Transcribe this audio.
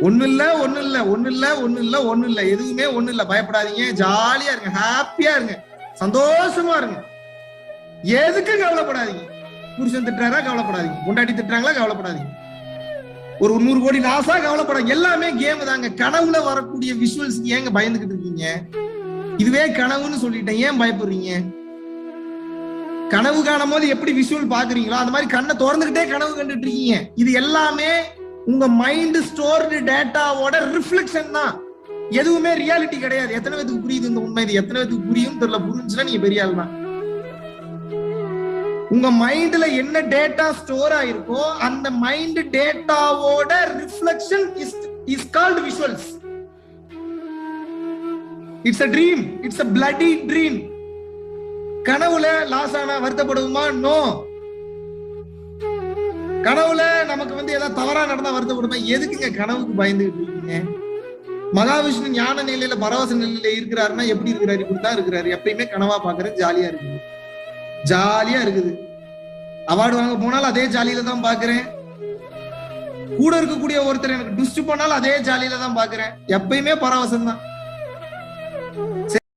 ஒண்ணு இல்ல, எதுவுமே ஒண்ணு இல்ல. பயப்படாதீங்க, ஜாலியா இருங்க, ஹாப்பியா இருங்க, சந்தோஷமா இருங்க. எதுக்கு கவலைப்படாதீங்க. புருஷன் திட்டுறாரா கவலைப்படாதீங்க, பொண்டாட்டி திட்டுறாங்களா கவலைப்படாதீங்க, ஒரு 100 கோடி லாஸா கவலைப்படாங்க. எல்லாமே கேம் தாங்க. கனவுல வரக்கூடிய விஷுவல்ஸ் ஏங்க பயந்துகிட்டு இருக்கீங்க? இதுவே கனவுன்னு சொல்லிட்டேன், ஏன் பயப்படுறீங்க? கனவு காணும் போது எப்படி விஷுவல் பாக்குறீங்களோ அந்த மாதிரி கண்ணை திறந்துகிட்டே கனவு கண்டுட்டு இருக்கீங்க. இது எல்லாமே உங்க மைண்ட் ஸ்டோர்டு டேட்டாவோட ரிஃப்ளெக்ஷன் தான், எதுவுமே ரியாலிட்டி கிடையாது. எத்தனை பேருக்கு புரியுது இந்த உண்மை? இது எத்தனை பேருக்கு புரியும் தெரியல. புரிஞ்சுன்னா நீங்க பெரிய ஆள் தான். உங்க மைண்ட்ல என்ன டேட்டா ஸ்டோர் ஆயிருக்கோ அந்த மைண்ட் டேட்டாவோட reflection is called visuals. It's a dream, it's a bloody dream. கனவுல லாஸ் ஆனா வருத்தப்படுவோமா? நோ. கனவுல நமக்கு ஏதாவது தவறா நடந்தா வருத்தப்படுமா? எதுக்குங்க கனவுக்கு பயந்துகிட்டு இருக்கீங்க? மகாவிஷ்ணு ஞான நிலையில பரவச நிலையில இருக்கிறாருன்னா எப்படி இருக்கிறாரு? இப்படித்தான் இருக்கிறாரு. எப்பயுமே கனவா பாக்குறேன், ஜாலியா இருக்குது, ஜாலியா இருக்குது. அவார்டு வாங்க போனாலும் அதே ஜாலியில தான் பாக்குறேன். கூட இருக்கக்கூடிய ஒருத்தர் எனக்கு டுஸ்ட் போனாலும் அதே ஜாலியில தான் பாக்குறேன். எப்பயுமே பரவசம் தான்.